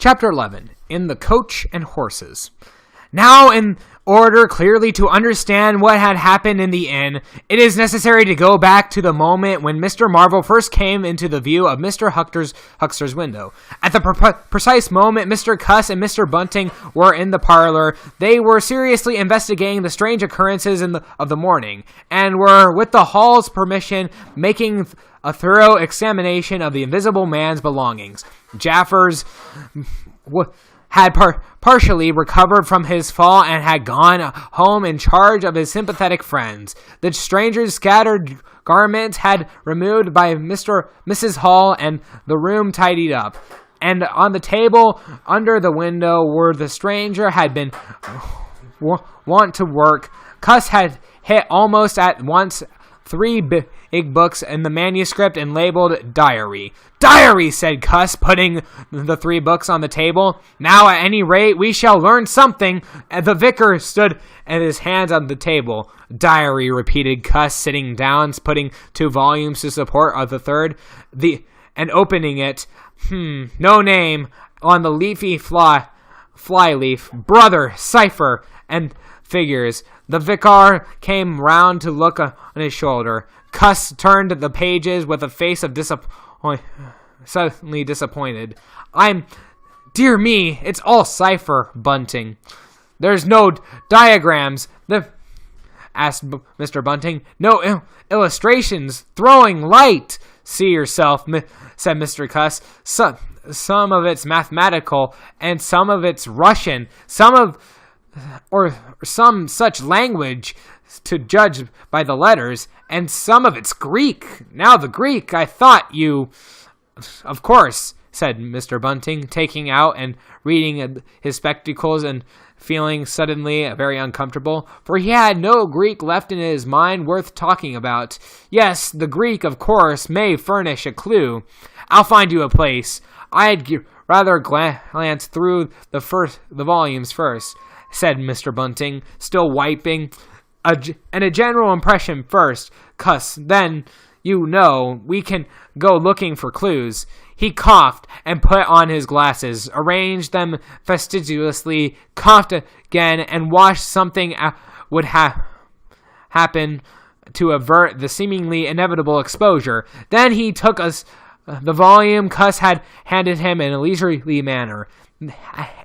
Chapter 11. In the Coach and Horses. Now, in order clearly to understand what had happened in the inn, it is necessary to go back to the moment when Mr. Marvel first came into the view of Mr. Huckster's window. At the precise moment Mr. Cuss and Mr. Bunting were in the parlor, they were seriously investigating the strange occurrences of the morning, and were, with the hall's permission, making a thorough examination of the Invisible Man's belongings. Jaffers had partially recovered from his fall and had gone home in charge of his sympathetic friends. The stranger's scattered garments had removed by Mrs. Hall and the room tidied up. And on the table under the window where the stranger had been wont to work, Cuss had hit almost at once 3 big books in the manuscript and labeled Diary. Diary, said Cuss, putting the 3 books on the table. Now, at any rate, we shall learn something. The vicar stood at his hands on the table. Diary, repeated Cuss, sitting down, putting 2 volumes to support of the third, and opening it. No name on the leafy flyleaf. Brother, cipher, and figures. The vicar came round to look on his shoulder. Cuss turned the pages with a face of suddenly disappointed. Dear me, it's all cipher, Bunting. There's no diagrams, asked Mr. Bunting. No illustrations, throwing light. See yourself, said Mr. Cuss. Some of it's mathematical, and some of it's Russian, some such language, to judge by the letters, and some of it's Greek. Now the Greek, I thought you... Of course, said Mr. Bunting, taking out and reading his spectacles and feeling suddenly very uncomfortable, for he had no Greek left in his mind worth talking about. Yes, the Greek, of course, may furnish a clue. I'll find you a place. I'd rather glance through the volumes first, said Mr. Bunting, still wiping, and a general impression first, Cuss, then, we can go looking for clues. He coughed and put on his glasses, arranged them fastidiously, coughed again, and watched something would happen to avert the seemingly inevitable exposure. Then he took the volume Cuss had handed him in a leisurely manner,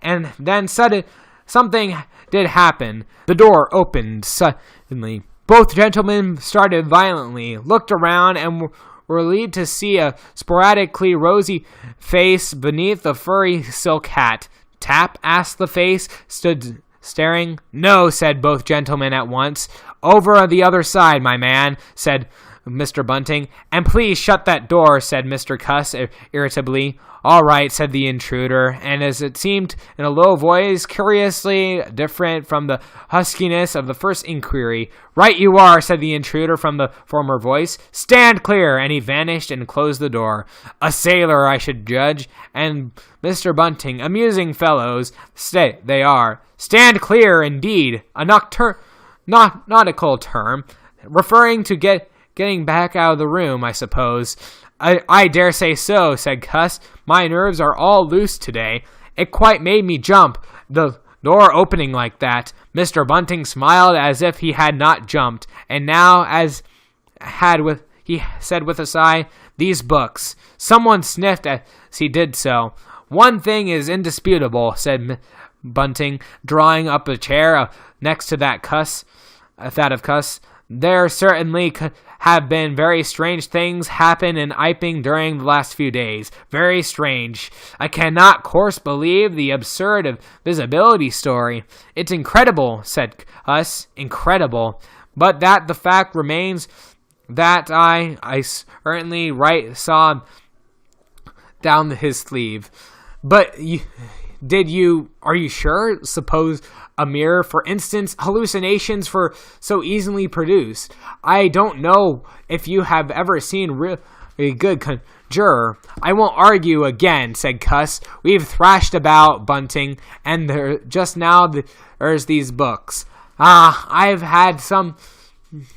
and then something did happen. The door opened suddenly. Both gentlemen started violently, looked around, and were relieved to see a sporadically rosy face beneath the furry silk hat. Tap? Asked the face, stood staring. No, said both gentlemen at once. Over the other side, my man, said Mr. Bunting. And please shut that door, said Mr. Cuss irritably. All right, said the intruder, and as it seemed in a low voice, curiously different from the huskiness of the first inquiry. Right you are, said the intruder from the former voice. Stand clear, and he vanished and closed the door. A sailor, I should judge, and Mr. Bunting, amusing fellows, they are. Stand clear, indeed, a nautical term, referring to getting back out of the room, I suppose. I dare say so, said Cuss. My nerves are all loose today. It quite made me jump, the door opening like that. Mr. Bunting smiled as if he had not jumped, and now he said with a sigh, these books. Someone sniffed as he did so. One thing is indisputable, said Bunting, drawing up a chair next to that of Cuss. There certainly could have been very strange things happen in Iping during the last few days. Very strange. I cannot, course, believe the absurd invisibility story. It's incredible, said Cuss. Incredible. But that the fact remains that I certainly saw down his sleeve. But are you sure? Suppose a mirror, for instance, hallucinations for so easily produced. I don't know if you have ever seen really good conjurer. I won't argue again, said Cuss. We've thrashed about, Bunting, and there's these books. I've had some.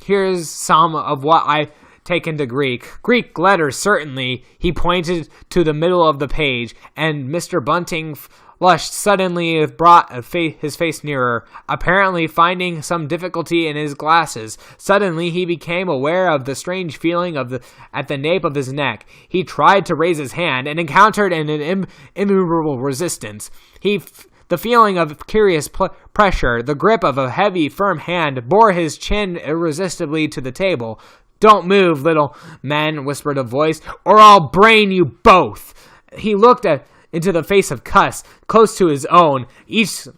Here's some of what I taken to Greek. Greek letters, certainly. He pointed to the middle of the page, and Mr. Bunting flushed suddenly, brought his face nearer, apparently finding some difficulty in his glasses. Suddenly he became aware of the strange feeling at the nape of his neck. He tried to raise his hand, and encountered an immovable resistance. The feeling of curious pressure, the grip of a heavy, firm hand, bore his chin irresistibly to the table. "Don't move, little man," whispered a voice, "or I'll brain you both." He looked into the face of Cuss, close to his own. Each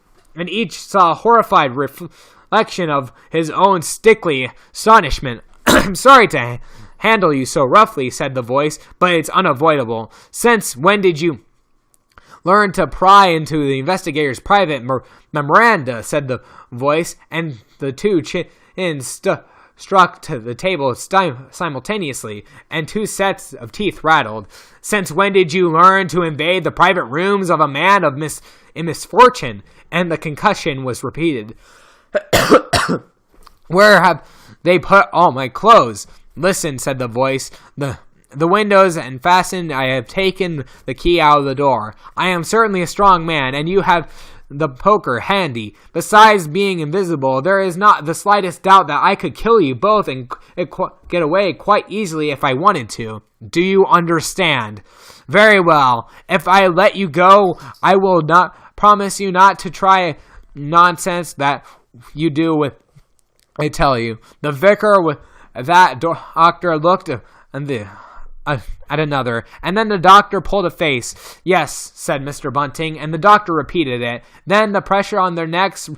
saw a horrified reflection of his own sickly astonishment. "I'm sorry to handle you so roughly," said the voice, "but it's unavoidable. Since when did you learn to pry into the investigator's private memoranda?" said the voice, and the two chins struck to the table simultaneously, and two sets of teeth rattled. "Since when did you learn to invade the private rooms of a man in misfortune?" And the concussion was repeated. "Where have they put all my clothes?" "Listen," said the voice. The windows and fastened. I have taken the key out of the door. I am certainly a strong man, and you have the poker handy. Besides being invisible, there is not the slightest doubt that I could kill you both and get away quite easily if I wanted to. Do you understand? Very well. If I let you go, I will not promise you not to try nonsense that you do with. I tell you." The vicar with that doctor looked at another, and then the doctor pulled a face. "Yes," said Mr. Bunting, and the doctor repeated it. Then the pressure on their necks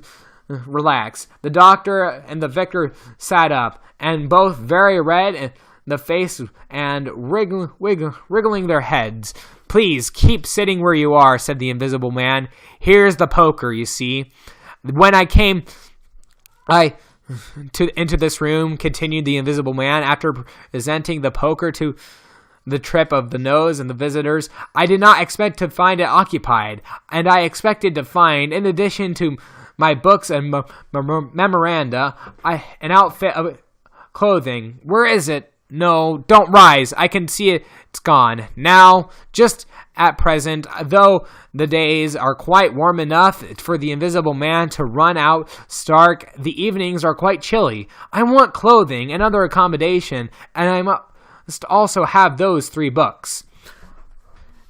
relaxed. The doctor and the vicar sat up, and both very red in the face and wriggling their heads. "Please keep sitting where you are," said the Invisible Man. "Here's the poker, you see. When I came into this room," continued the Invisible Man, after presenting the poker to the trip of the nose and the visitors, "I did not expect to find it occupied, and I expected to find, in addition to my books and memoranda, an outfit of clothing. Where is it? No, don't rise. I can see it's gone. Now, just at present, though the days are quite warm enough for the Invisible Man to run out stark, the evenings are quite chilly. I want clothing and other accommodation, and I must also have those 3 books."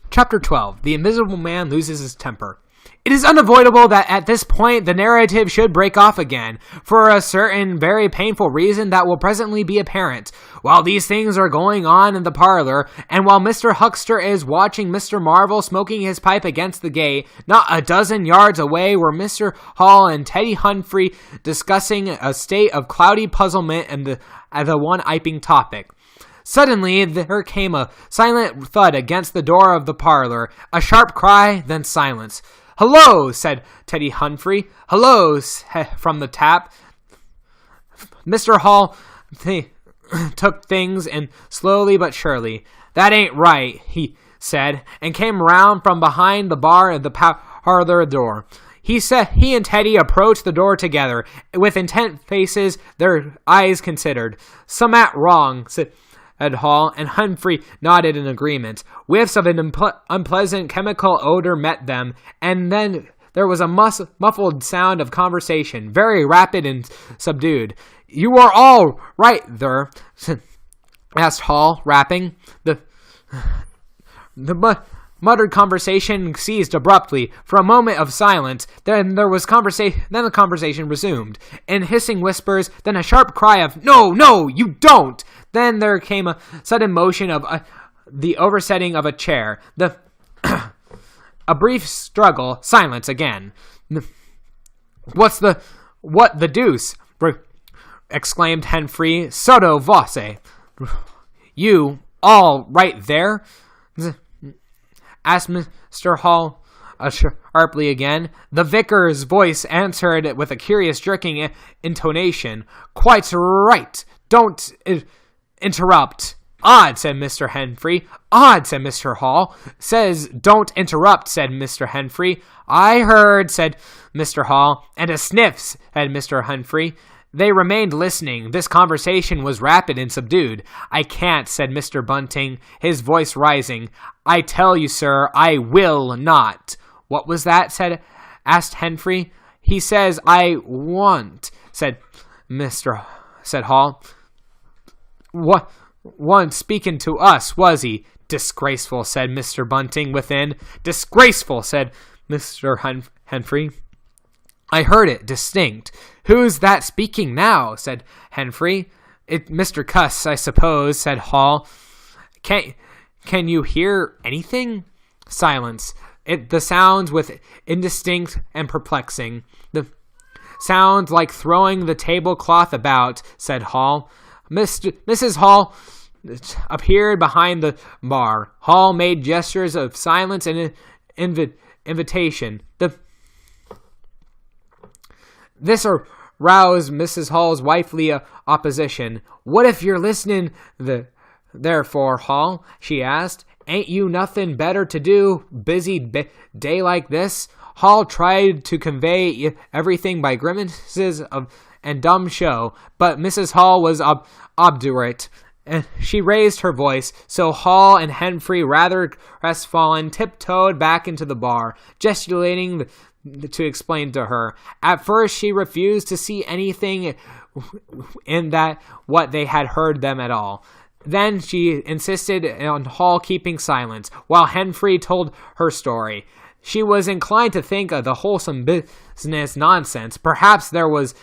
Chapter 12. The Invisible Man loses his temper. It is unavoidable that at this point the narrative should break off again, for a certain very painful reason that will presently be apparent. While these things are going on in the parlor, and while Mr. Huckster is watching Mr. Marvel smoking his pipe against the gate, not a dozen yards away were Mr. Hall and Teddy Humphrey discussing a state of cloudy puzzlement and the one-iping topic. Suddenly, there came a silent thud against the door of the parlor, a sharp cry, then silence. "Hello," said Teddy Humphrey. "Hello," from the tap. Mr. Hall took things in slowly but surely. "That ain't right," he said, and came round from behind the bar at the parlor door. He and Teddy approached the door together, with intent faces, their eyes considered. "Some'at wrong," said Hall, and Humphrey nodded in agreement. Whiffs of an unpleasant chemical odor met them, and then there was a muffled sound of conversation, very rapid and subdued. "You are all right there?" asked Hall, rapping. The muttered conversation ceased abruptly. For a moment of silence, then the conversation resumed. In hissing whispers, then a sharp cry of, "No, no, you don't!" Then there came a sudden motion of the oversetting of a chair. A brief struggle, silence again. What the deuce?" exclaimed Humphrey. "Sotto voce." "You all right there?" asked Mr. Hall sharply again. The vicar's voice answered with a curious jerking intonation. "Quite right. Don't interrupt." "Odd," said Mr. Humphrey. "Odd," said Mr. Hall. "Says don't interrupt," said Mr. Humphrey. "I heard," said Mr. Hall. "And a sniff," said Mr. Humphrey. They remained listening. This conversation was rapid and subdued. "I can't," said Mr. Bunting, his voice rising. "I tell you, sir, I will not." "What was that?" asked Henfrey. "He says I won't," said Hall. "What? One speaking to us, was he?" "Disgraceful," said Mr. Bunting within. "Disgraceful," said Mr. Henfrey. "I heard it distinct." "Who's that speaking now?" said Henfrey. "Mr. Cuss, I suppose," said Hall. Can you hear anything?" Silence. The sounds with indistinct and perplexing. "The sounds like throwing the tablecloth about," said Hall. Mrs. Hall appeared behind the bar. Hall made gestures of silence and invitation. This aroused Mrs. Hall's wifely opposition. "What if you're listening therefore, Hall?" she asked. "Ain't you nothing better to do, busy day like this?" Hall tried to convey everything by grimaces and dumb show, but Mrs. Hall was obdurate, and she raised her voice, so Hall and Henfrey, rather crestfallen, tiptoed back into the bar, gesticulating to explain to her. At first she refused to see anything in that what they had heard them at all. Then she insisted on Hall keeping silence, while Henfrey told her story. She was inclined to think of the wholesome business nonsense. Perhaps there was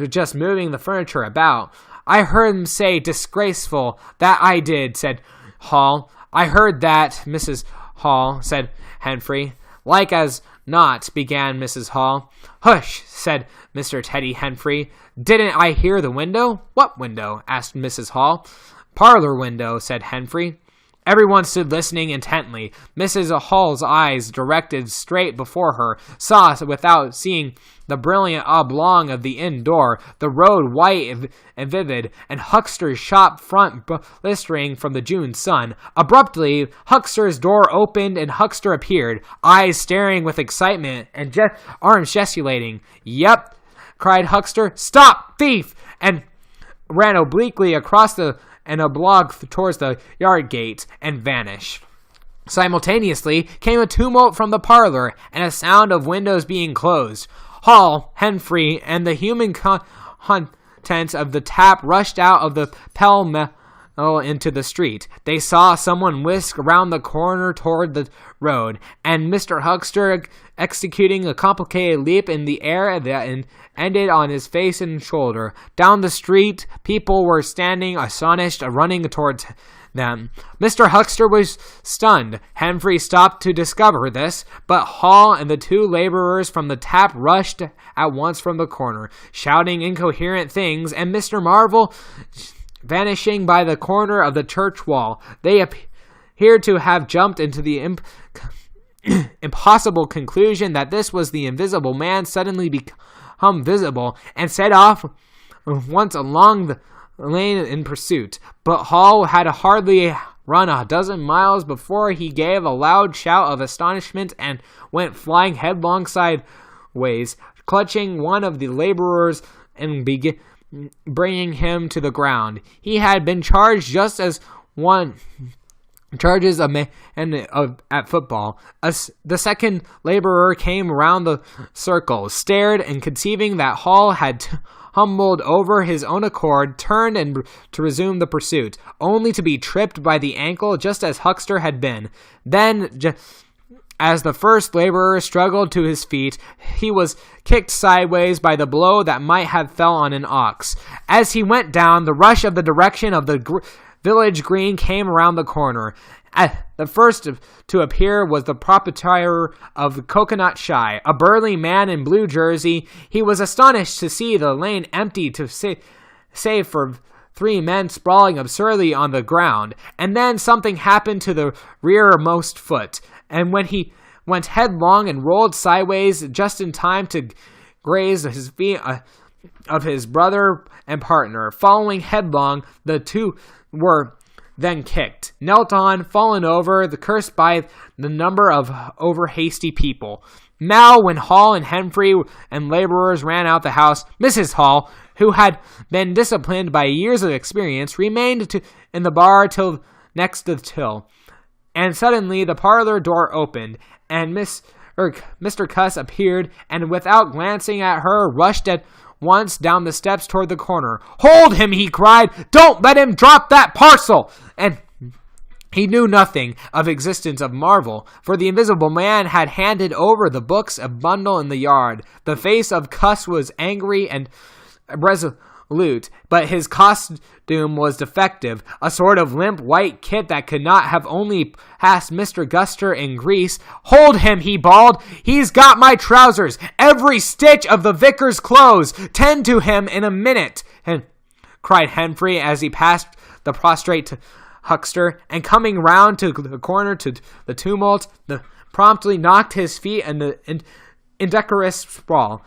just moving the furniture about. "I heard him say disgraceful. That I did," said Hall. "I heard that, Mrs. Hall," said Henfrey. "Like as not," began Mrs. Hall. "Hush," said Mr. Teddy Henfrey. "Didn't I hear the window?" "What window?" asked Mrs. Hall. "Parlor window," said Henfrey. Everyone stood listening intently. Mrs. Hall's eyes, directed straight before her, saw without seeing the brilliant oblong of the inn door, the road white and vivid, and Huckster's shop front blistering from the June sun. Abruptly, Huckster's door opened and Huckster appeared, eyes staring with excitement and arms gesticulating. "Yep," cried Huckster. "Stop, thief!" and ran obliquely across the oblong towards the yard gate and vanished. Simultaneously came a tumult from the parlor and a sound of windows being closed. Hall, Henfrey, and the human contents of the tap rushed out of the pell-mell into the street. They saw someone whisk around the corner toward the road, and Mr. Huckster executing a complicated leap in the air that ended on his face and shoulder. Down the street, people were standing astonished, running towards them. Mr. Huckster was stunned. Henfrey stopped to discover this, but Hall and the two laborers from the tap rushed at once from the corner, shouting incoherent things, and Mr. Marvel vanishing by the corner of the church wall. They appeared to have jumped into the impossible conclusion that this was the invisible man suddenly become visible, and set off once along the lane in pursuit. But Hall had hardly run a dozen miles before he gave a loud shout of astonishment and went flying headlong sideways, clutching one of the laborers and bringing him to the ground. He had been charged just as one charges a man at football. The second laborer came round the circle, stared, and conceiving that Hall had humbled over his own accord, turned and to resume the pursuit, only to be tripped by the ankle just as Huckster had been. Then, as the first laborer struggled to his feet, he was kicked sideways by the blow that might have fell on an ox. As he went down, the rush of the direction of the village green came around the corner. The first to appear was the proprietor of Coconut Shy, a burly man in blue jersey. He was astonished to see the lane empty save for three men sprawling absurdly on the ground. And then something happened to the rearmost foot, and when he went headlong and rolled sideways just in time to graze his feet of his brother and partner. Following headlong, the two were then kicked, knelt on, fallen over, cursed by the number of over-hasty people. Now, when Hall and Henfrey and laborers ran out the house, Mrs. Hall, who had been disciplined by years of experience, remained in the bar till next to the till. And suddenly the parlor door opened, and Mr. Cuss appeared, and without glancing at her, rushed at once down the steps toward the corner. "Hold him!" he cried. "Don't let him drop that parcel!" And he knew nothing of existence of Marvel, for the Invisible Man had handed over the books a bundle in the yard. The face of Cuss was angry and resolute, but his costume was defective, a sort of limp white kit that could not have only passed Mr. Guster in Greece. "Hold him," he bawled. "He's got my trousers, every stitch of the vicar's clothes. Tend to him in a minute," cried Henfrey as he passed the prostrate huckster, and coming round to the corner to the tumult, promptly knocked his feet in the indecorous sprawl.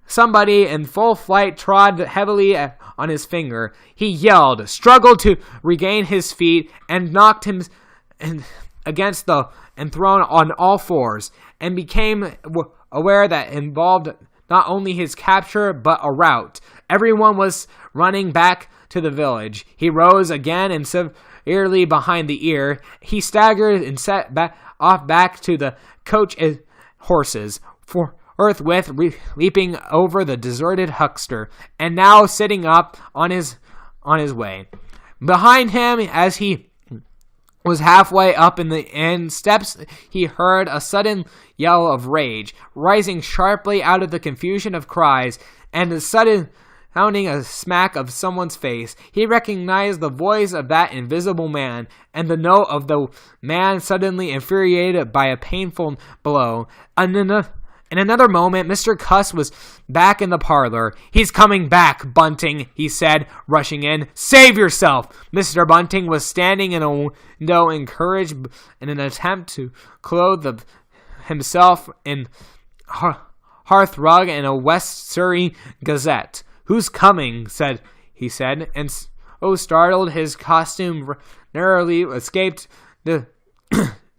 Somebody in full flight trod heavily on his finger. He yelled, struggled to regain his feet, and knocked him against and thrown on all fours, and became aware that involved not only his capture, but a rout. Everyone was running back to the village. He rose again and severely behind the ear. He staggered and set off back to the coach and horses, forthwith leaping over the deserted huckster, and now sitting up on his way. Behind him, as he was halfway up in the inn steps, he heard a sudden yell of rage, rising sharply out of the confusion of cries, and a sudden sounding a smack of someone's face. He recognized the voice of that Invisible Man, and the note of the man suddenly infuriated by a painful blow. In another moment, Mr. Cuss was back in the parlor. "He's coming back, Bunting," he said, rushing in. "Save yourself!" Mr. Bunting was standing in a window, encouraged in an attempt to clothe himself in hearth rug and a West Surrey Gazette. "Who's coming?" he said, and so startled his costume narrowly escaped the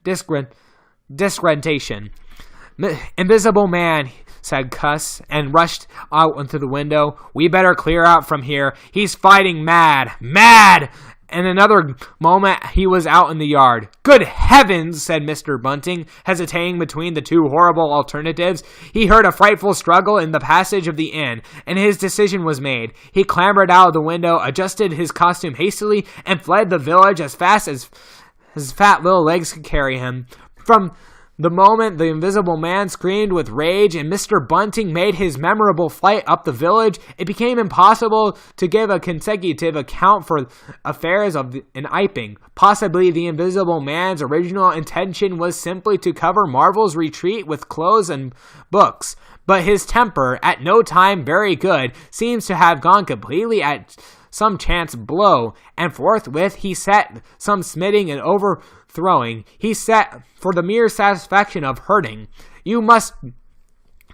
disgrentation. "Invisible Man," said Cuss, and rushed out into the window. "We better clear out from here. He's fighting mad. Mad!" In another moment, he was out in the yard. "Good heavens," said Mr. Bunting, hesitating between the two horrible alternatives. He heard a frightful struggle in the passage of the inn, and his decision was made. He clambered out of the window, adjusted his costume hastily, and fled the village as fast as his fat little legs could carry him. From the moment the Invisible Man screamed with rage and Mr. Bunting made his memorable flight up the village, it became impossible to give a consecutive account for affairs in Iping. Possibly the Invisible Man's original intention was simply to cover Marvel's retreat with clothes and books, but his temper, at no time very good, seems to have gone completely at some chance blow, and forthwith he set some smiting and overthrowing. He set for the mere satisfaction of hurting. You must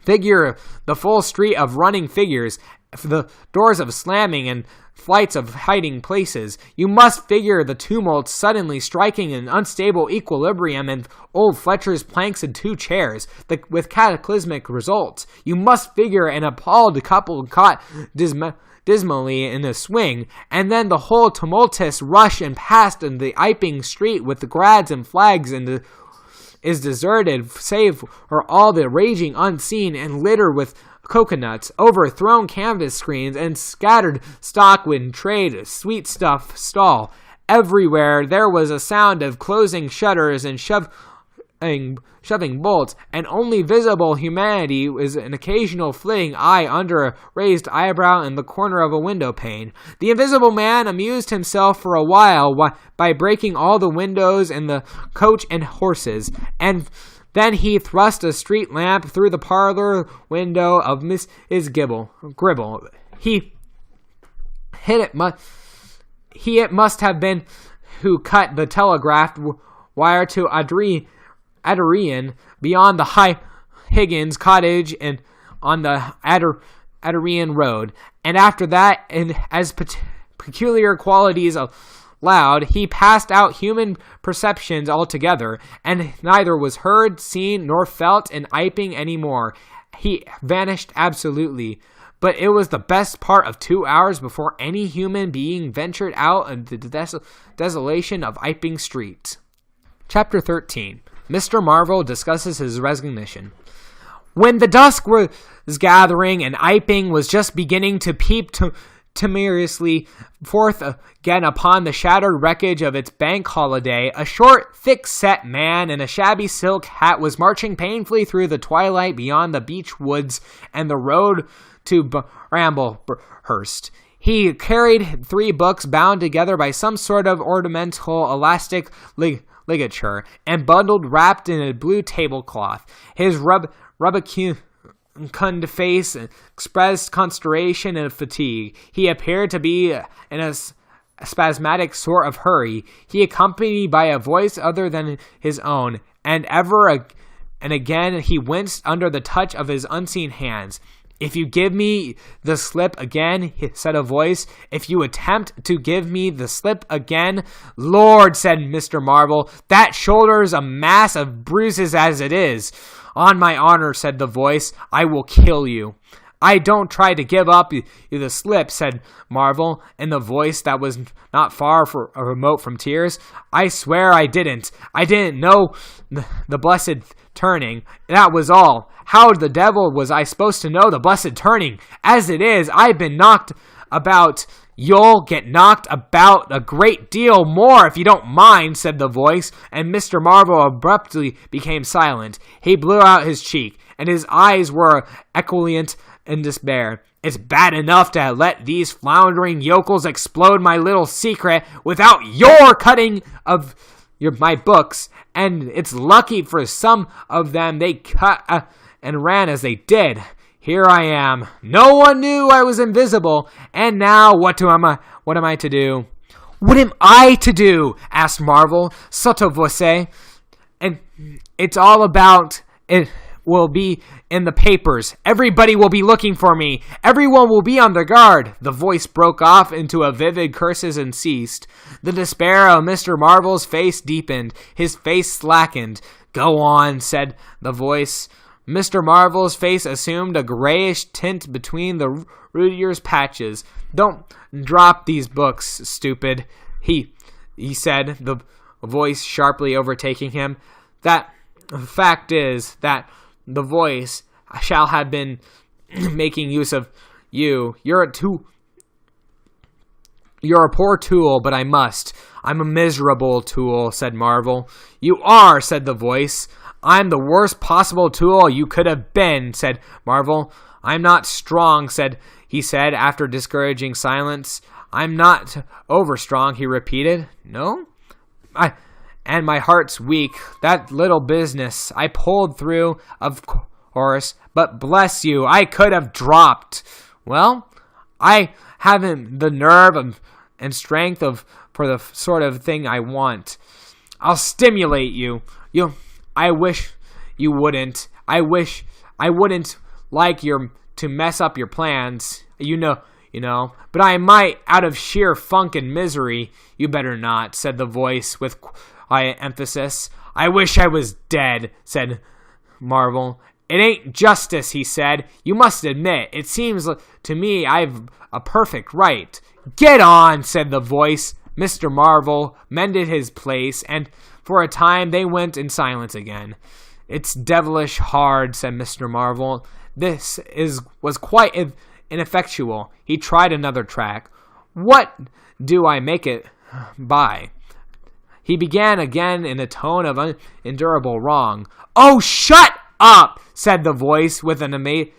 figure the full street of running figures, the doors of slamming and flights of hiding places. You must figure the tumult suddenly striking an unstable equilibrium and old Fletcher's planks and two chairs, with cataclysmic results. You must figure an appalled couple caught dismally in a swing, and then the whole tumultuous rush and past in the Iping street with the grads and flags is deserted, save for all the raging unseen and littered with coconuts, overthrown canvas screens, and scattered stock in trade sweet stuff stall. Everywhere there was a sound of closing shutters and shoving bolts, and only visible humanity was an occasional flitting eye under a raised eyebrow in the corner of a window pane. The Invisible Man amused himself for a while by breaking all the windows in the coach and horses, and then he thrust a street lamp through the parlor window of Mrs. Gribble. It must have been who cut the telegraph wire to Adrian beyond the High Higgins cottage and on the Adrian road, and after that, and as peculiar qualities of loud, he passed out human perceptions altogether, and neither was heard, seen, nor felt in Iping any more. He vanished absolutely. But it was the best part of 2 hours before any human being ventured out into the desolation of Iping Street. Chapter 13. Mr. Marvel discusses his resignation. When the dusk was gathering and Iping was just beginning to peep timorously forth again upon the shattered wreckage of its bank holiday, a short, thick-set man in a shabby silk hat was marching painfully through the twilight beyond the beech woods and the road to Bramblehurst. He carried 3 books bound together by some sort of ornamental elastic ligature and bundled wrapped in a blue tablecloth. His rubicund face expressed consternation and fatigue. He appeared to be in a spasmodic sort of hurry. He accompanied by a voice other than his own, and ever and again he winced under the touch of his unseen hands. "If you give me the slip again," said a voice, "if you attempt to give me the slip again—" "Lord," said Mr. Marvel, "that shoulder's a mass of bruises as it is." "On my honor," said the voice, "I will kill you." "I don't try to give up you the slip," said Marvel, in the voice that was not far remote from tears. "I swear I didn't. I didn't know the blessed turning. That was all. How the devil was I supposed to know the blessed turning? As it is, I've been knocked about." "You'll get knocked about a great deal more if you don't mind," said the voice, and Mr. Marvel abruptly became silent. He blew out his cheek, and his eyes were equivalent in despair. "It's bad enough to let these floundering yokels explode my little secret without your cutting of my books, and it's lucky for some of them they cut and ran as they did. Here I am. No one knew I was invisible, and now what am I to do?" "What am I to do?" asked Marvel, sotto voce. "And it's all about it. Will be in the papers. Everybody will be looking for me. Everyone will be on their guard." The voice broke off into a vivid curses and ceased. The despair of Mr. Marvel's face deepened. His face slackened. "Go on," said the voice. Mr. Marvel's face assumed a grayish tint between the Rudyard's patches. "Don't drop these books, stupid," he said, the voice sharply overtaking him. "That fact is that the voice shall have been making use of you. You're a poor tool, but I must. I'm a miserable tool," said Marvel. "You are," said the voice. "I'm the worst possible tool you could have been," said Marvel. "I'm not strong," he said after discouraging silence. "I'm not over strong," he repeated. "No? And my heart's weak. That little business I pulled through, of course, but bless you, I could have dropped. Well, I haven't the nerve and strength for the sort of thing I want. I'll stimulate you. I wish you wouldn't. I wish I wouldn't like to mess up your plans. You know, but I might out of sheer funk and misery." "You better not," said the voice with emphasis. "I wish I was dead," said Marvel. "It ain't justice," he said. "You must admit, it seems to me I've a perfect right." "Get on," said the voice. Mr. Marvel mended his place, and for a time they went in silence again. "It's devilish hard," said Mr. Marvel. This was quite ineffectual. He tried another track. "What do I make it by?" He began again in a tone of unendurable wrong. "Oh, shut up," said the voice with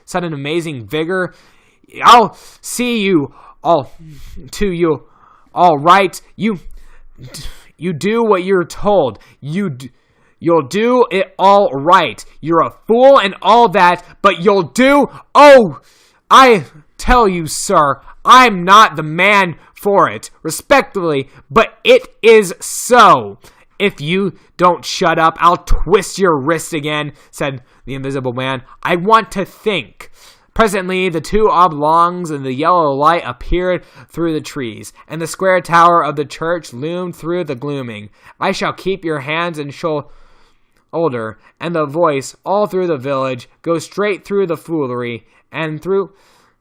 sudden amazing vigor. "I'll see you all right. You do what you're told. You'll do it all right. You're a fool and all that, but you'll do... Oh, I tell you, sir, I'm not the man for it, respectfully, but it is so. If you don't shut up, I'll twist your wrist again," said the Invisible Man. "I want to think." Presently, the two oblongs in the yellow light appeared through the trees, and the square tower of the church loomed through the gloaming. I shall keep your hands and shoulder, and the voice all through the village, go straight through the foolery, and through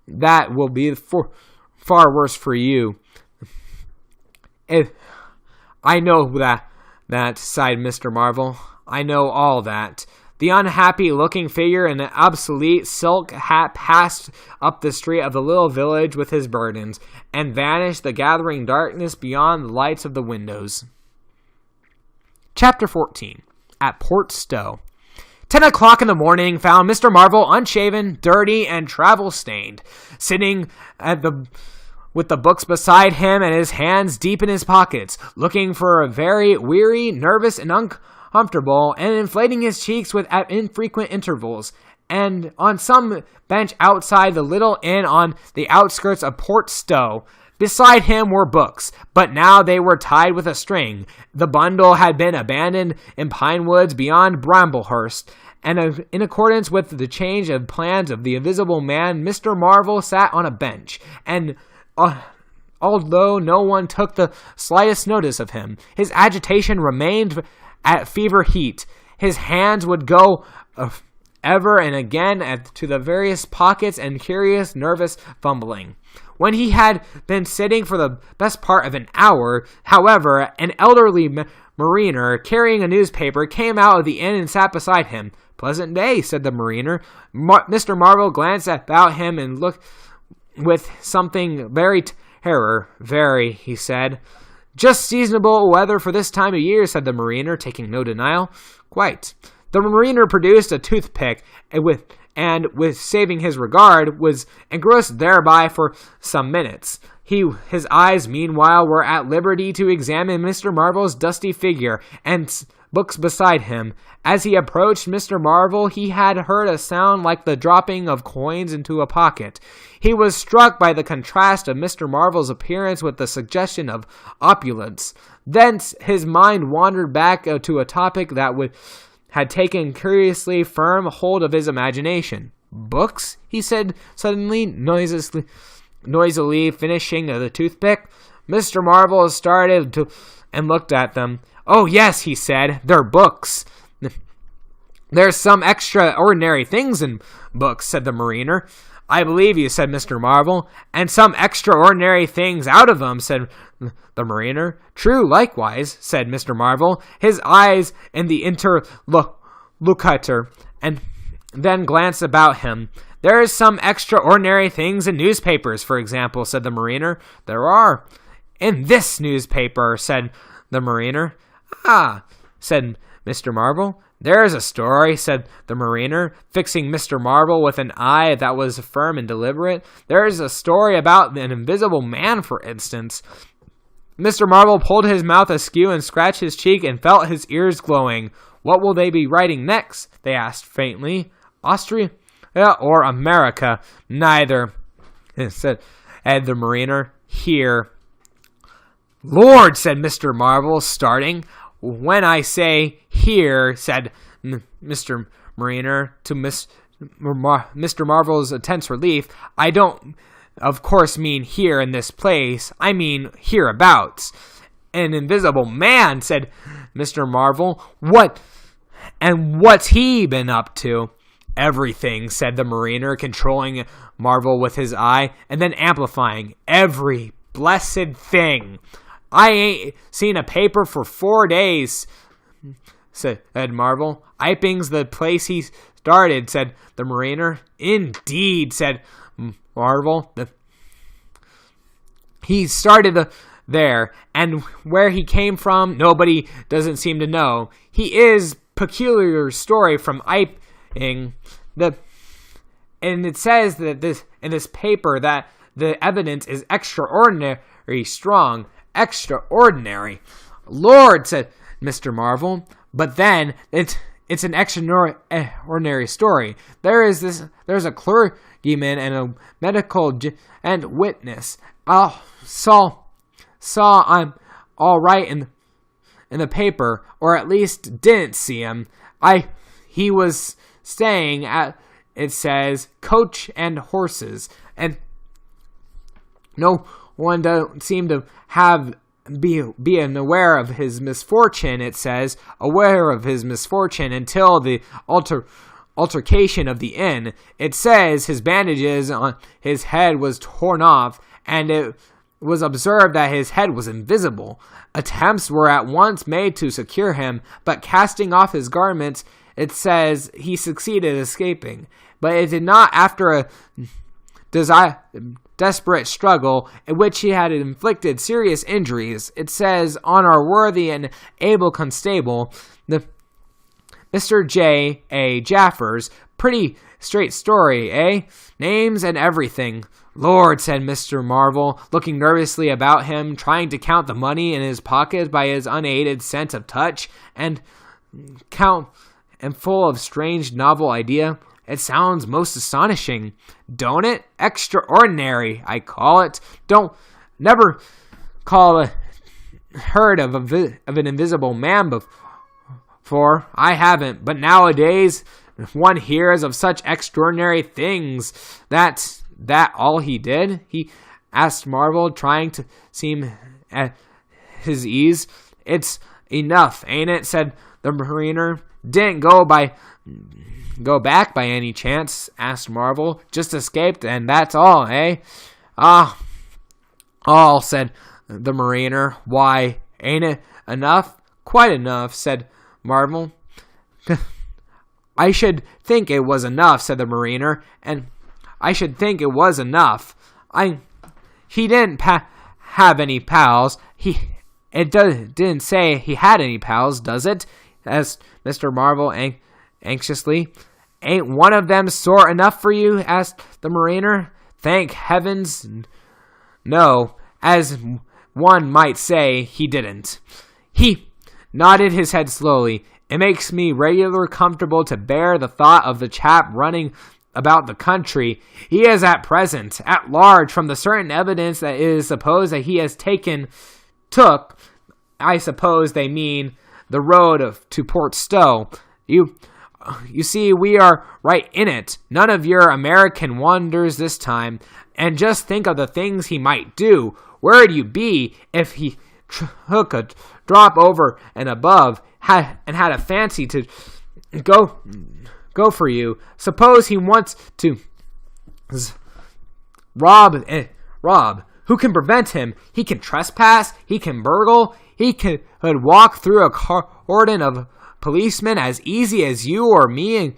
that will be far worse for you. I know that, sighed Mr. Marvel. I know all that. The unhappy-looking figure in an obsolete silk hat passed up the street of the little village with his burdens, and vanished the gathering darkness beyond the lights of the windows. Chapter 14. At Port Stowe. 10 o'clock in the morning found Mr. Marvel unshaven, dirty, and travel-stained, sitting with the books beside him and his hands deep in his pockets, looking for a very weary, nervous, and uncomfortable, and inflating his cheeks at infrequent intervals. And on some bench outside the little inn on the outskirts of Port Stowe, beside him were books, but now they were tied with a string. The bundle had been abandoned in pine woods beyond Bramblehurst, and in accordance with the change of plans of the Invisible Man, Mr. Marvel sat on a bench, and although no one took the slightest notice of him, his agitation remained at fever heat. His hands would go ever and again to the various pockets and curious, nervous fumbling. When he had been sitting for the best part of an hour, however, an elderly mariner carrying a newspaper came out of the inn and sat beside him. "Pleasant day," said the mariner. Mr. Marvel glanced about him and looked with something very terror. "Very," he said. "Just seasonable weather for this time of year," said the mariner, taking no denial. "Quite." The mariner produced a toothpick, and with saving his regard, was engrossed thereby for some minutes. His eyes, meanwhile, were at liberty to examine Mr. Marvel's dusty figure and books beside him. As he approached Mr. Marvel, he had heard a sound like the dropping of coins into a pocket. He was struck by the contrast of Mr. Marvel's appearance with the suggestion of opulence. Thence his mind wandered back to a topic that had taken curiously firm hold of his imagination. "Books?" he said suddenly, noisily finishing the toothpick. Mr. Marvel started and looked at them. "Oh, yes," he said, "they're books." "There's some extraordinary things in books," said the mariner. "I believe you," said Mr. Marvel. "And some extraordinary things out of them," said the mariner. "True, likewise," said Mr. Marvel, his eyes in the interlocutor, and then glanced about him. "There's some extraordinary things in newspapers, for example," said the mariner. "There are." "In this newspaper," said the mariner. "Ah," said Mr. Marvel. "There's a story," said the mariner, fixing Mr. Marvel with an eye that was firm and deliberate. "There's a story about an invisible man, for instance." Mr. Marvel pulled his mouth askew and scratched his cheek and felt his ears glowing. "What will they be writing next?" they asked faintly. "Austria or America?" "Neither," said the mariner. "Here." "Lord," said Mr. Marvel, starting. "When I say here," said Mr. Mariner, to Mr. Marvel's intense relief, "I don't, of course, mean here in this place. I mean hereabouts." "An invisible man," said Mr. Marvel. What's he been up to?" "Everything," said the mariner, controlling Marvel with his eye, and then amplifying. "Every blessed thing. I ain't seen a paper for 4 days," said Marvel. "Iping's the place he started," said the mariner. "Indeed," said Marvel. "He started there, and where he came from, nobody doesn't seem to know. He is peculiar story from Iping. And it says that in this paper that the evidence is extraordinary strong." "Extraordinary." "Lord," said Mr. Marvel. "But then it's an extraordinary story. There's a clergyman and a medical and witness. Saw I'm all right in the paper, or at least didn't see him. He was staying it says coach and horses. And no one don't seem to be aware of his misfortune, it says, aware of his misfortune until the altercation of the inn. It says his bandages on his head was torn off, and it was observed that his head was invisible. Attempts were at once made to secure him, but casting off his garments, it says he succeeded escaping. But it did not after a desperate struggle in which he had inflicted serious injuries. It says, on our worthy and able constable, Mr. J. A. Jaffers. Pretty straight story, eh? Names and everything. Lord, said Mr. Marvel, looking nervously about him, trying to count the money in his pocket by his unaided sense of touch, and full of strange novel idea. It sounds most astonishing, don't it? Extraordinary, I call it. Never heard of an invisible man before. I haven't, but nowadays one hears of such extraordinary things. That all he did? He asked Marvel, trying to seem at his ease. It's enough, ain't it? Said the mariner. Didn't go back by any chance? Asked Marvel. Just escaped, and that's all, eh? All, said the mariner. Why, ain't it enough? Quite enough, said Marvel. I should think it was enough, said the mariner, and I should think it was enough. He didn't have any pals. Didn't say he had any pals, does it? Asked Mr. Marvel anxiously. Ain't one of them sore enough for you? Asked the mariner. Thank heavens, no. As one might say, he didn't. He nodded his head slowly. It makes me regular comfortable to bear the thought of the chap running about the country. He is at present at large from the certain evidence that it is supposed that he has took. I suppose they mean the road to Port Stowe. You see, we are right in it. None of your American wonders this time. And just think of the things he might do. Where'd you be if he took a drop over and above had a fancy to go for you? Suppose he wants to rob. Who can prevent him? He can trespass. He can burgle. He could walk through a cordon of policemen as easy as you or me and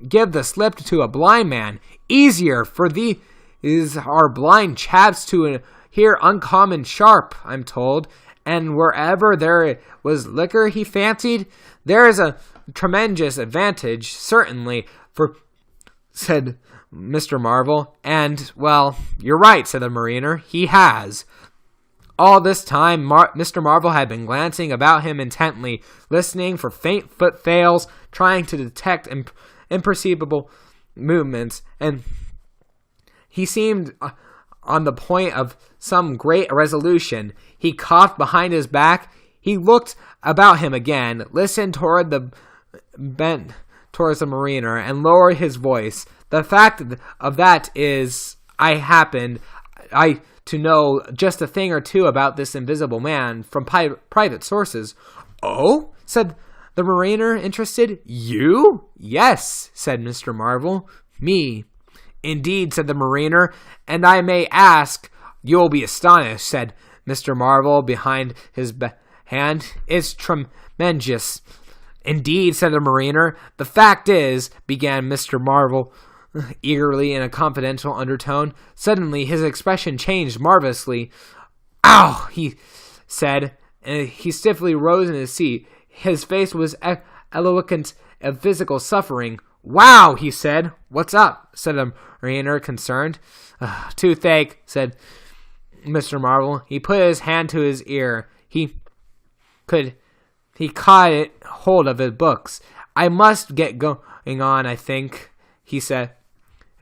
give the slip to a blind man. Easier for these are blind chaps to hear uncommon sharp, I'm told. And wherever there was liquor, he fancied, there is a tremendous advantage, certainly, said Mr. Marvel. And, well, you're right, said the mariner. He has. All this time, Mr. Marvel had been glancing about him intently, listening for faint footfalls, trying to detect imperceptible movements, and he seemed on the point of some great resolution. He coughed behind his back. He looked about him again, listened towards the mariner, and lowered his voice. The fact of that is, I to know just a thing or two about this invisible man from private sources. Oh? Said the mariner, interested. You? Yes, said Mr. Marvel. Me. Indeed, said the mariner, and I may ask. You'll be astonished, said Mr. Marvel behind his hand. It's tremendous. Indeed, said the mariner. The fact is, began Mr. Marvel eagerly in a confidential undertone. Suddenly his expression changed marvelously. Ow, he said, and he stiffly rose in his seat. His face was eloquent of physical suffering. Wow, he said. What's up? Said the mariner, concerned. Toothache, said Mr. Marvel. He put his hand to his ear. He caught hold of his books. I must get going on, I think, he said.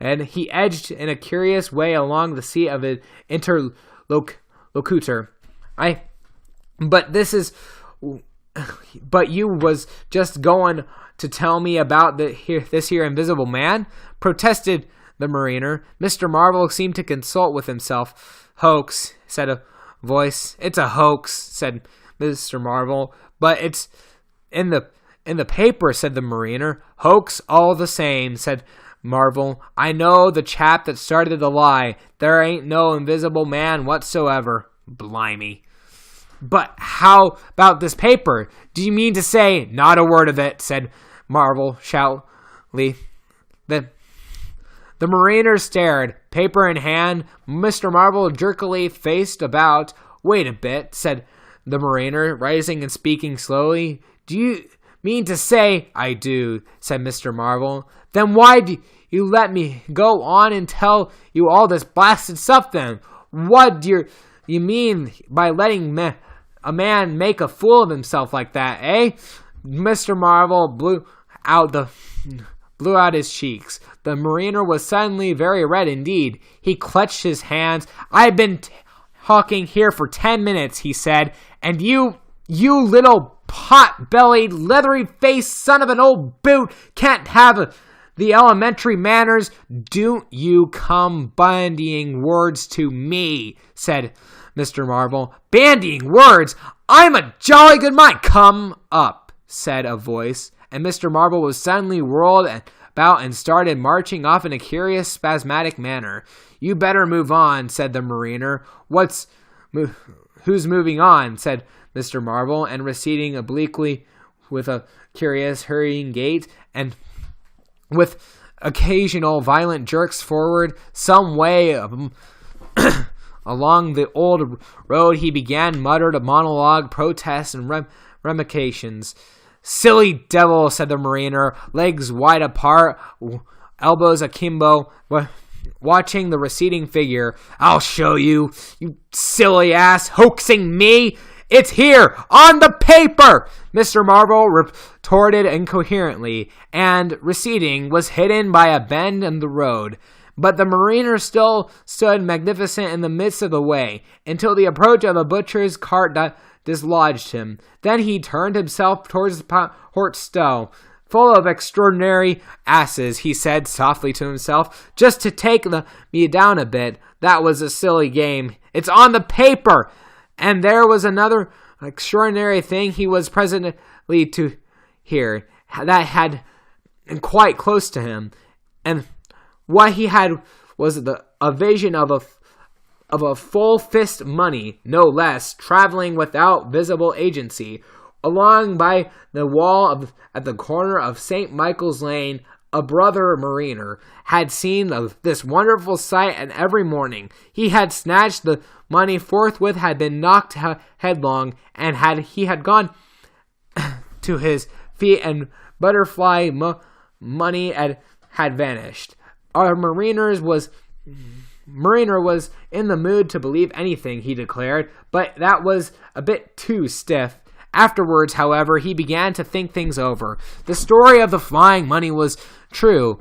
And he edged in a curious way along the seat of his interlocutor. But you was just going to tell me about this here invisible man?" protested the mariner. Mr. Marvel seemed to consult with himself. "Hoax," said a voice. "It's a hoax," said Mr. Marvel. "But it's in the paper," said the mariner. "Hoax all the same," said Marvel. "I know the chap that started the lie. There ain't no invisible man whatsoever." Blimey. "But how about this paper? Do you mean to say—" "Not a word of it," said Marvel shoutily. The mariner stared, paper in hand. Mr. Marvel jerkily faced about. "Wait a bit," said the mariner, rising and speaking slowly. "Do you mean to say—" "I do," said Mr. Marvel. "Then why do you let me go on and tell you all this blasted stuff then? What do you mean by letting a man make a fool of himself like that, eh?" Mr. Marvel blew out his cheeks. The mariner was suddenly very red indeed. He clutched his hands. "I've been talking here for 10 minutes, he said, "and you little pot-bellied, leathery-faced son of an old boot can't have the elementary manners." "Don't you come bandying words to me," said Mr. Marvel. "Bandying words? I'm a jolly good mind." "Come up," said a voice, and Mr. Marvel was suddenly whirled about and started marching off in a curious, spasmodic manner. "You better move on," said the mariner. "Who's moving on?" said Mr. Marvel, and receding obliquely with a curious, hurrying gait, and with occasional violent jerks forward some way along the old road, he began muttered a monologue, protests, and ramifications. "Silly devil," said the mariner, legs wide apart, elbows akimbo, watching the receding figure. "I'll show you, you silly ass, hoaxing me. It's here, on the paper!" Mr. Marvel retorted incoherently, and, receding, was hidden by a bend in the road. But the mariner still stood magnificent in the midst of the way, until the approach of a butcher's cart dislodged him. Then he turned himself towards the port stow. "Full of extraordinary asses," he said softly to himself, "just to take me down a bit. That was a silly game. It's on the paper." And there was another extraordinary thing he was presently to hear that had quite close to him, and what he had was a vision of a full fist money, no less, traveling without visible agency along by the wall at the corner of St. Michael's Lane. A brother mariner had seen this wonderful sight, and every morning he had snatched the money forthwith, had been knocked headlong, and he had gone to his feet, and butterfly money had vanished. Our mariner was in the mood to believe anything, he declared, but that was a bit too stiff. Afterwards, however, he began to think things over. The story of the flying money was true,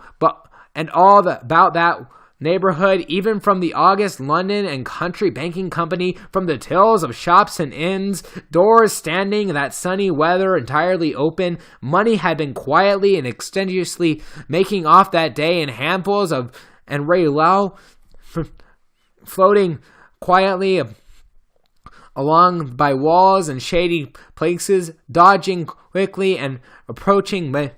and all about that neighborhood, even from the August London and Country Banking Company, from the tills of shops and inns, doors standing in that sunny weather entirely open, money had been quietly and extensiously making off that day in handfuls and relau, floating quietly along by walls and shady places, dodging quickly and approaching the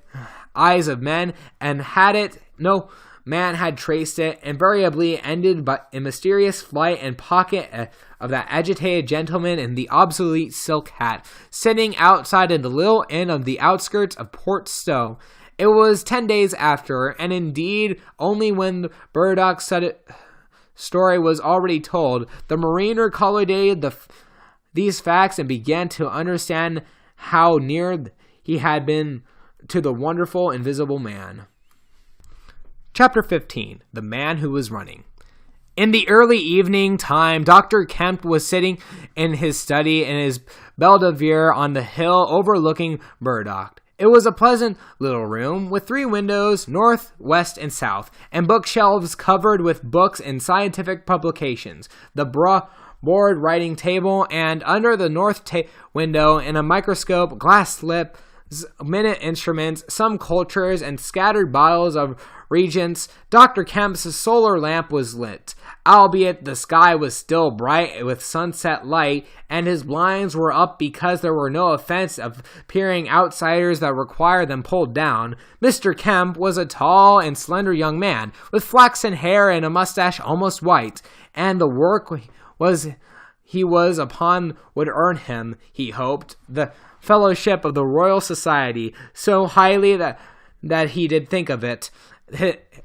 eyes of men, and had it no man had traced it, invariably ended by a mysterious flight and pocket of that agitated gentleman in the obsolete silk hat, sitting outside in the little inn of the outskirts of Port Stowe. It was 10 days after, and indeed only when Burdock's story was already told, the mariner collated these facts and began to understand how near he had been to the wonderful invisible man. Chapter 15. The Man Who Was Running. In the early evening time, Dr. Kemp was sitting in his study in his Belvedere on the hill overlooking Burdock. It was a pleasant little room with 3 windows, north, west, and south, and bookshelves covered with books and scientific publications. The board writing table, and under the north window, in a microscope glass slip minute instruments, some cultures, and scattered bottles of reagents, Dr. Kemp's solar lamp was lit, albeit the sky was still bright with sunset light, and his blinds were up because there were no offense of peering outsiders that required them pulled down. Mr. Kemp was a tall and slender young man, with flaxen hair and a mustache almost white, and the work he was upon would earn him, he hoped, the fellowship of the Royal Society, so highly that he did think of it.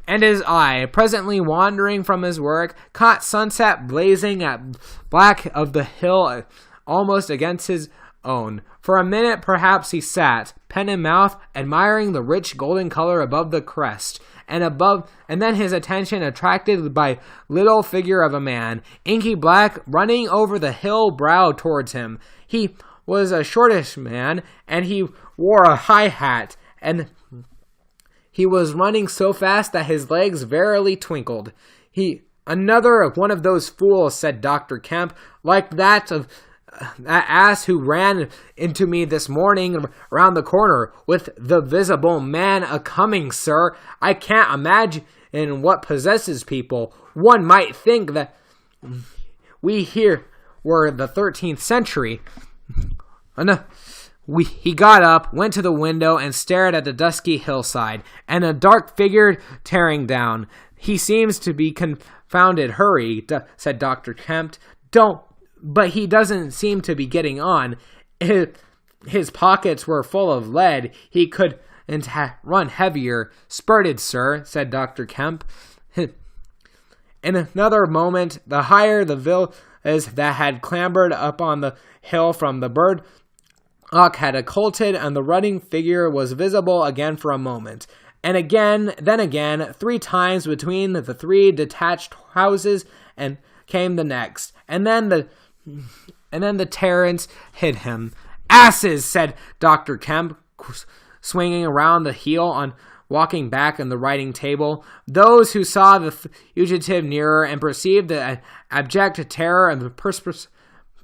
And his eye, presently wandering from his work, caught sunset blazing at black of the hill almost against his own. For a minute perhaps he sat, pen in mouth, admiring the rich golden color above the crest, and then his attention attracted by little figure of a man, inky black, running over the hill brow towards him. He was a shortish man, and he wore a high hat, and he was running so fast that his legs verily twinkled. Another one of those fools, said Dr. Kemp, like that ass who ran into me this morning around the corner, with the visible man a-coming, sir. I can't imagine what possesses people. One might think that we here were the 13th century. He got up, went to the window, and stared at the dusky hillside, and a dark figure tearing down. He seems to be confounded hurry, said Dr. Kemp. But he doesn't seem to be getting on. His pockets were full of lead. He could run heavier. Spurted, sir, said Dr. Kemp. In another moment, the higher the villas that had clambered up on the hill from the bird had occulted, and the running figure was visible again for a moment. And again, then again, 3 times between the 3 detached houses, and came the next. And then the Terrans hid him. Asses, said Dr. Kemp, swinging around the heel on walking back on the writing table. Those who saw the fugitive nearer and perceived the abject terror and the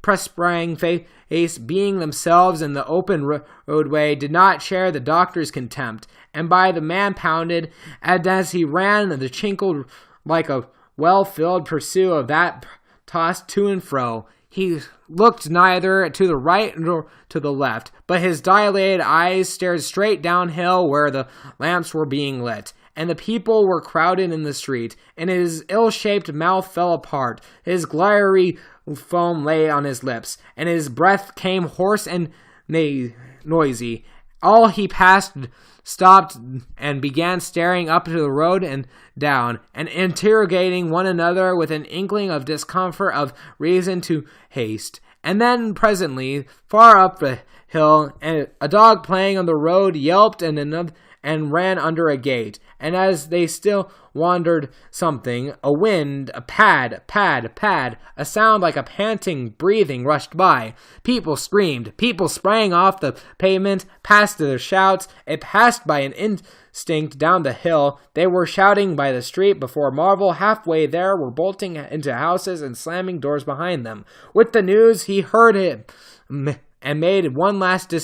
perspiring face being themselves in the open roadway did not share the doctor's contempt, and by the man pounded, and as he ran, the chinkled like a well-filled pursuit of that tossed to and fro. He looked neither to the right nor to the left, but his dilated eyes stared straight downhill where the lamps were being lit, and the people were crowded in the street, and his ill-shaped mouth fell apart, his gliery foam lay on his lips, and his breath came hoarse and noisy. All he passed stopped and began staring up to the road and down, and interrogating one another with an inkling of discomfort of reason to haste. And then presently, far up the hill, a dog playing on the road yelped and ran under a gate, and as they still wandered something, a wind, a pad, a sound like a panting breathing rushed by. People screamed, people sprang off the pavement, passed their shouts, it passed by an instinct down the hill. They were shouting by the street before Marvel, halfway there, were bolting into houses and slamming doors behind them. With the news, he heard it and made one last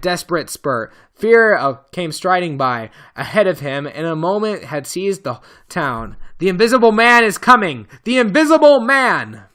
desperate spurt. Fear came striding by. Ahead of him, in a moment, had seized the town. The Invisible Man is coming! The Invisible Man!